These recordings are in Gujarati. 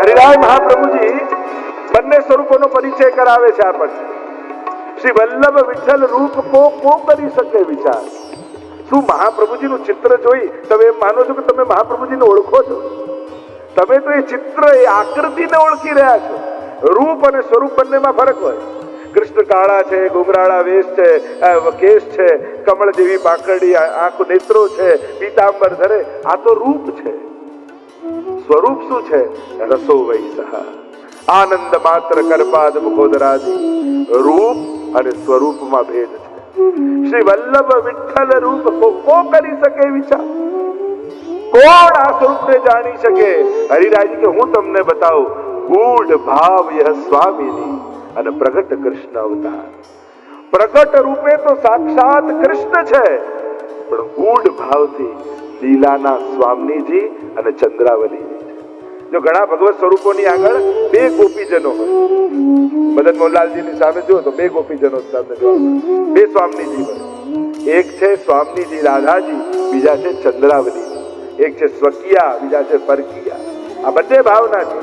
હરિરાય મહાપ્રભુજી બંને સ્વરૂપોનો પરિચય કરાવે છે આપણને. શ્રી વલ્લભ વિઠ્ઠલ રૂપ કો કરી શકે વિચાર. શું મહાપ્રભુજીનું ચિત્ર જોઈ તમે એમ માનો છો કે તમે મહાપ્રભુજીને ઓળખો છો? તમે તો એ ચિત્ર, એ આકૃતિને ઓળખી રહ્યા છો. રૂપ અને સ્વરૂપ બંનેમાં ફરક હોય. કૃષ્ણ કાળા છે, ગુગરાળા વેશ છે, કેશ છે, કમળ જેવી પાંખડી આંખ નેત્રો છે, પીતાંબર ધરે. આ તો રૂપ છે. સ્વરૂપ શું છે? રસો વૈસહ આનંદ માત્ર કરપાદ મુખોદરાદી. રૂપ અને સ્વરૂપમાં ભેદ છે. શ્રી વલ્લભ વિઠ્ઠલ રૂપ કો કરી શકે વિચાર? કોણ આ સ્વરૂપને જાણી શકે? હરિરાયજી કે હું તમને બતાવું. ગૂઢ ભાવ યહ સ્વામીની અને પ્રગટ કૃષ્ણ અવતાર. પ્રગટ રૂપે તો સાક્ષાત કૃષ્ણ છે, પણ ગૂઢ ભાવથી લીલાના સ્વામીજી અને ચંદ્રાવલીજી છે. જો ઘણા ભગવત સ્વરૂપોની આગળ બે ગોપીજનો હોય. મદન મોહનલાલજીની સામે જુઓ તો બે ગોપીજનો સામે બે સ્વામીજી હોય. એક છે સ્વામીજી રાધાજી, બીજા છે ચંદ્રાવલી. એક છે સ્વકિયા, બીજા છે પરકિયા. આ બંને ભાવના છે.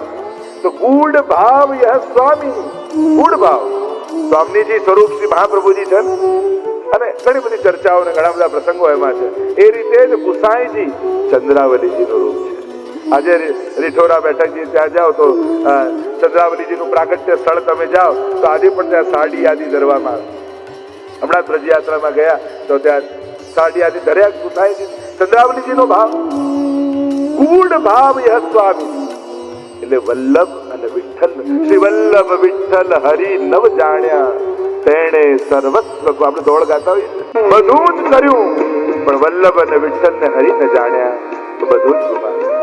તો ગૂઢ ભાવ યહ સ્વામી. ગૂઢ ભાવ સ્વામીજી સ્વરૂપ શ્રી મહાપ્રભુજી છે અને ઘણી બધી ચર્ચાઓ અને ઘણા બધા પ્રસંગો એમાં છે. એ રીતે જ ગુસાઈજી ચંદ્રાવલીજીનું રૂપ છે. આજે રીઠોરા બેઠકજી ત્યાં જાઓ તો ચંદ્રાવલીજીનું પ્રાગટ્ય સ્થળ તમે જાઓ તો આજે પણ ત્યાં સાડી આદિ ધરવામાં આવે. હમણાં જ રથયાત્રામાં ગયા તો ત્યાં સાડી આદિ ધર્યા. ગુસાઈજી ચંદ્રાવલીજીનો ભાવ. ગૂઢ ભાવ યહ સ્વામી. એટલે વલ્લભ અને વિઠ્ઠલ. શ્રી વલ્લભ વિઠ્ઠલ હરિ નવ જાણ્યા, તેણે સર્વસ્વ. આપણે દોડ ગાતા હોઈએ બધું જ કર્યું, પણ વલ્લભ અને વિઠ્ઠલ ને હરિ ને જાણ્યા તો બધું જ ગુમાવ્યું.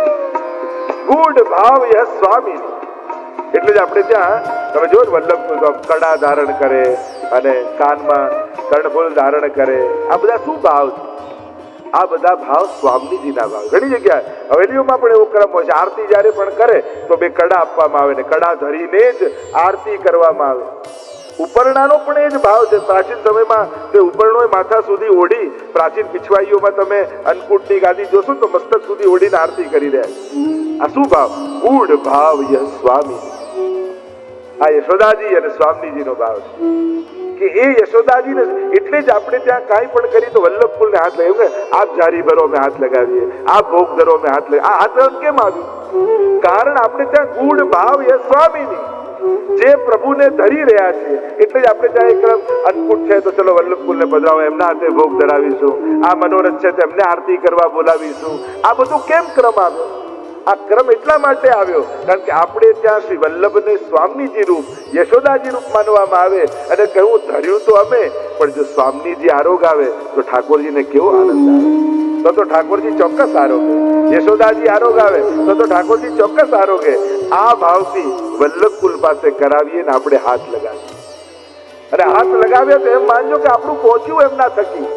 ગૂઢ ભાવ યહ સ્વામી. એટલે જ આપણે ત્યાં તમે જો વલ્લભ કડા ધારણ કરે અને કાનમાં કર્ણફૂલ ધારણ કરે. આ બધા શું ભાવ છે? આ બધા ભાવ સ્વામીજીના ભાવ. ઘણી જગ્યાએ હવેલીઓમાં પણ એવો ક્રમ હોય છે. આરતી જયારે પણ કરે તો બે કડા આપવામાં આવે ને કડા ધરીને જ આરતી કરવામાં આવે. ઉપરણાનો પણ એ જ ભાવ છે. પ્રાચીન સમયમાં તે ઉપરણો માથા સુધી ઓઢી, પ્રાચીન પીછવાઈઓમાં તમે અન્નકૂટની ગાદી જોશો તો મસ્તક સુધી ઓઢીને આરતી કરી રહ્યા છે. આ શું ભાવ? ગૂઢ ભાવ યહ સ્વામી. આ યશોદાજી અને સ્વામીજીનો ભાવ છે કે એ યશોદાજીને. એટલે જ આપણે ત્યાં કાંઈ પણ કરી તો વલ્લભ ફૂલને હાથ લગાવીએ. આપ જારી ભરો અમે હાથ લગાવીએ, આપ ભોગ ધરો અમે હાથ લગાવીએ. આ હાથ કેમ આવ્યું? કારણ આપણે ત્યાં ગૂઢ ભાવ યહ સ્વામીની જે પ્રભુને ધરી રહ્યા છે. એટલે જ આપણે ત્યાં એક અન્નકૂટ છે તો ચલો વલ્લભ ફૂલને પધરાવો, એમના હાથે ભોગ ધરાવીશું. આ મનોરથ છે તો એમને આરતી કરવા બોલાવીશું. આ બધું કેમ ક્રમ આવ્યો? આ ક્રમ એટલા માટે આવ્યો કારણ કે આપણે ત્યાં શ્રી વલ્લભને સ્વામીજી રૂપ, યશોદાજી રૂપ માનવામાં આવે અને કહ્યું ધર્યું તો અમે, પણ જો સ્વામીજી આરોગ આવે તો ઠાકોરજીને કેવો આનંદ આવે. તો ઠાકોરજી ચોક્કસ આરોગે. યશોદાજી આરોગ આવે તો ઠાકોરજી ચોક્કસ આરોગે. આ ભાવથી વલ્લભ કુલ પાસે કરાવીએ ને આપણે હાથ લગાવીએ. અને હાથ લગાવ્યા તો એમ માનજો કે આપણું પહોંચ્યું એમના થકી.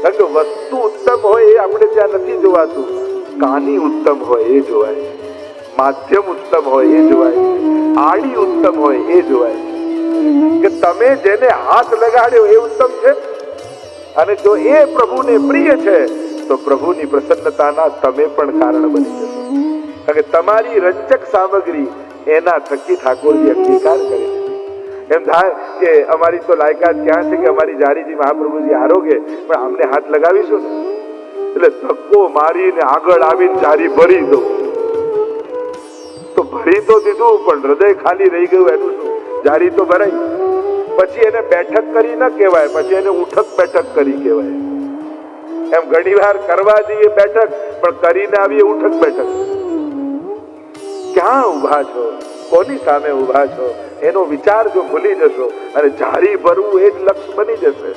કારણ કે વસ્તુ ઉત્તમ હોય એ આપણે ત્યાં નથી જોવાતું. કાની ઉત્તમ હોય એ જોવાય છે, માધ્યમ ઉત્તમ હોય એ જોવાય છે, આડી ઉત્તમ હોય એ જોવાય છે. કે તમે જેને હાથ લગાડ્યો એ ઉત્તમ છે. અને જો એ પ્રભુને પ્રિય છે તો પ્રભુની પ્રસન્નતાના તમે પણ કારણ બની જશો. કારણ કે તમારી રંજક સામગ્રી એના થકી ઠાકોરજી અંગીકાર કરે છે. એમ થાય કે અમારી તો લાયકાત ક્યાં છે કે અમારી જારીજી મહાપ્રભુજી આરોગે, પણ અમને હાથ લગાવીશું ને એટલે ધક્કો મારીને આગળ આવીને જારી ભરી દો. તો ભરી તો દીધું પણ હૃદય ખાલી રહી ગયું એનું શું? જારી તો ભરાઈ. પછી એને બેઠક કરી ન કહેવાય, પછી એને ઉઠક બેઠક કરી કહેવાય. એમ ઘણી વાર કરવા જઈએ બેઠક પણ કરીને આવીએ ઉઠક બેઠક. ક્યાં ઉભા છો, કોની સામે ઉભા છો એનો વિચાર જો ભૂલી જશો અને જારી ભરવું એ જ લક્ષ્ય બની જશે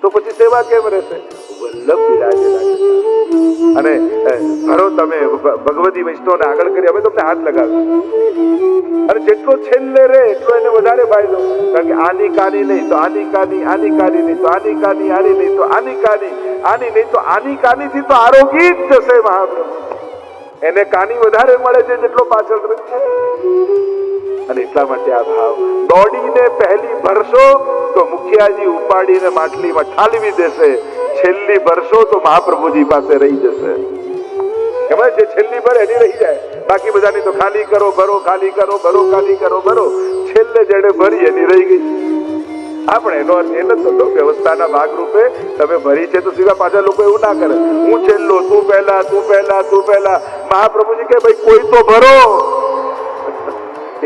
તો પછી સેવા કેમ રહેશે? વલ્લભ બિરાજેલા છે. અને ભરો તમે ભગવતી વૈષ્ણવને આગળ કરી અમે તમને હાથ લગાવ્યો અને જેટલો છેલ્લે રહે એટલો એને વધારે ફાયદો. કારણ કે આની કાની નહીં તો આની કાની, આની કાની નહીં તો આની કાની, આની નહીં તો આની કાની, આની નહીં તો આની કાની થી તો આરોગી જ જશે મહાપ્રભુ. એને કાની વધારે મળે છે જેટલો પાછળ રહે. અને એટલા માટે આ ભાવ દોડીને પહેલી ભરશો તો મુખિયાજી ઉપાડીને માટલીમાં ઠાલવી દેશે, છેલ્લી ભરશો તો મહાપ્રભુજી પાસે રહી જશે. કે ભાઈ જે છેલ્લી ભરે એની રહી જાય, બાકી બધાની તો ખાલી કરો ભરો, ખાલી કરો ભરો, ખાલી કરો ભરો, છેલ્લે જેને ભરી એની રહી ગઈ. આપણે એનો અર્થ એ નથી થતો વ્યવસ્થાના ભાગરૂપે તમે ભરી છે તો સીધા પાછા લોકો એવું ના કરે, હું છેલ્લો, તું પહેલા, તું પહેલા, તું પહેલા. મહાપ્રભુજી કે ભાઈ કોઈ તો ભરો,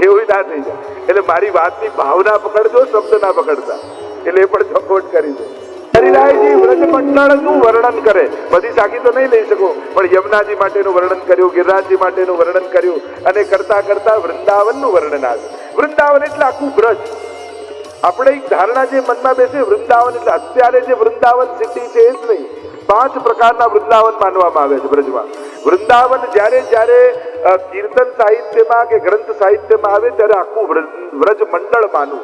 એવું ના થઈ જાય. એટલે મારી વાતની ભાવના પકડજો, શબ્દ ના પકડતા. એટલે એ પણ સપોર્ટ કરી દો. હરિરાયજી વ્રજમંડળનું વર્ણન કરે, બધી સાખી તો નહીં લઈ શકો, પણ યમુનાજી માટેનું વર્ણન કર્યું, ગિરિરાજજી માટેનું વર્ણન કર્યું, અને કરતા કરતા વૃંદાવનનું વર્ણન આવ્યું. વૃંદાવન એટલે આખું બ્રજ. આપણે એક ધારણા જે મનમાં બેસે, વૃંદાવન એટલે અત્યારે જે વૃંદાવન સિટી છે એ જ નહીં, 5 પ્રકારના વૃંદાવન માનવામાં આવે છે બ્રજમાં. વૃંદાવન જ્યારે જ્યારે કીર્તન સાહિત્યમાં કે ગ્રંથ સાહિત્યમાં આવે ત્યારે આખું વ્રજ મંડળ માનવું.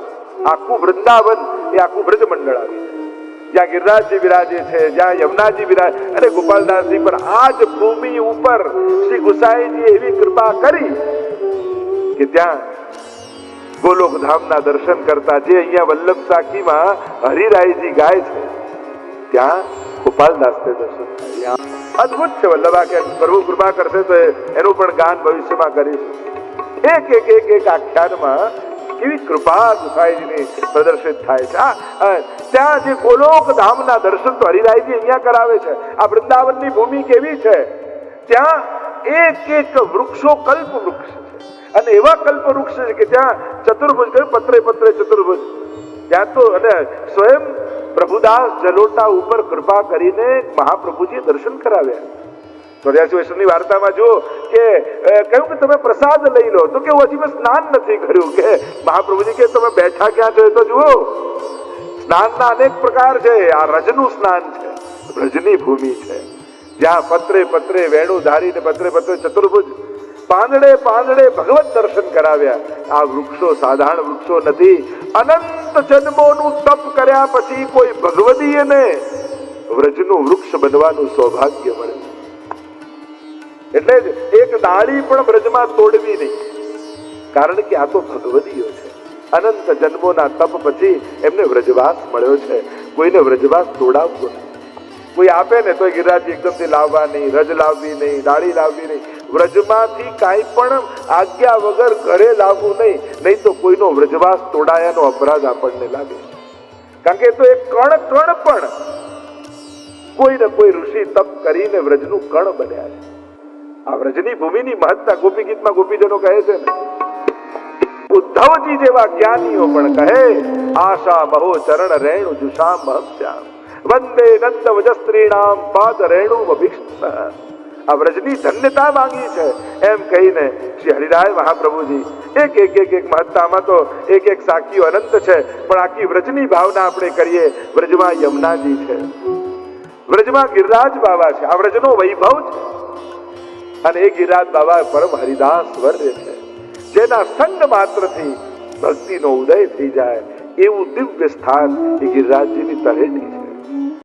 આખું વૃંદાવન એ આખું બ્રજ મંડળ આવે છે. જ્યાં ગિરિરાજજી વિરાજે છે, જ્યાં યમુનાજી વિરાજે, અને ગોપાલદાસજી પર આ જ ભૂમિ ઉપર શ્રી ગુસાઈજી એવી કૃપા કરી કે ત્યાં ગોલોક ધામના દર્શન કરતા, જે અહીંયા વલ્લભ સાખીમાં હરિરાયજી ગાય છે ત્યાં ગોપાલદાસ દર્શન થાય. અદભુત છે વલ્લભા, કે પ્રભુ કૃપા કરશે તો એનું પણ ગાન ભવિષ્યમાં કરીશું. એક એક એક એક આખ્યાનમાં કેવી કૃપા ગુસાઈજીની પ્રદર્શિત થાય છે. ત્યાં જે ગોલોક ધામના દર્શન તો હરિરાયજી અહીંયા કરાવે છે. આ વૃંદાવનની ભૂમિ કેવી છે, ત્યાં એક એક વૃક્ષો કલ્પ વૃક્ષ છે, અને એવા કલ્પ વૃક્ષ છે કે ત્યાં ચતુર્ભુજ કહ્યું, પત્રે પત્રે ચતુર્ભુજ. ત્યાં તો અને સ્વયં પ્રભુદાસ જલોટા ઉપર કૃપા કરીને મહાપ્રભુજીએ દર્શન કરાવ્યા. 84 વર્ષની વાર્તામાં જુઓ કે કહ્યું કે તમે પ્રસાદ લઈ લો, તો કે હજી મેં સ્નાન નથી કર્યું. કે મહાપ્રભુજી કે તમે બેઠા ક્યાં છો એ તો જુઓ. સ્નાનના અનેક પ્રકાર છે. આ રજનું સ્નાન છે, રજની ભૂમિ છે, જ્યાં પત્રે પત્રે વેણુ ધારીને પત્રે પત્રે ચતુર્ભુજ, પાંદડે પાંદડે ભગવત દર્શન કરાવ્યા. આ વૃક્ષો સાધારણ વૃક્ષો નથી. અનંત જન્મોનું તપ કર્યા પછી કોઈ ભગવદીયને વ્રજનું વૃક્ષ બનવાનું સૌભાગ્ય મળે. એટલે જ એક ડાળી પણ બ્રજમાં તોડવી નહીં, કારણ કે આ તો ભગવદીયો છે. અનંત જન્મોના તપ પછી એમને વ્રજવાસ મળ્યો છે. કોઈને વ્રજવાસ તોડાવતો નહીં. કોઈ આપે ને તો ગિરિરાજજી એકદમથી લાવવા નહીં, રજ લાવવી નહીં, ડાળી લાવવી નહીં. વ્રજમાંથી કાંઈ પણ આજ્ઞા વગર ઘરે લાવવું નહીં, નહીં તો કોઈનો વ્રજવાસ તોડાયાનો અપરાધ આપણને લાગે. કારણ કે તો એક કણ પણ કોઈ ને કોઈ ઋષિ તપ કરીને વ્રજનું કણ બન્યા છે. આ વ્રજની ભૂમિની મહત્તા ગોપી ગીતમાં ગોપીજનો કહે છે ને, ઉદ્ધવજી જેવા જ્ઞાનીઓ પણ કહે, આશા બહો ચરણ રેણુ જુષામ મહત્યામ વંદે નંદ વજસ્ત્રીણામ પાદ રેણુ અભિષ્ટ. આ વ્રજની ધન્યતા માંગી છે એમ કહીને શ્રી હરિરાય મહાપ્રભુજી એક એક એક એક મહત્તામાં તો એક એક સાખીઓ અનંત છે, પણ આખી વ્રજની ભાવના આપણે કરીએ. વ્રજમાં યમુનાજી છે, વ્રજમાં ગિરિરાજ બાબા છે. આ વ્રજનો વૈભવ છે. અને એ ગિરિરાજ બાબા પરમ હરિદાસ વર્ય છે, જેના સંગ માત્રથી ભક્તિનો ઉદય થઈ જાય એવું દિવ્ય સ્થાન એ ગિરિરાજજીની તળેટી છે.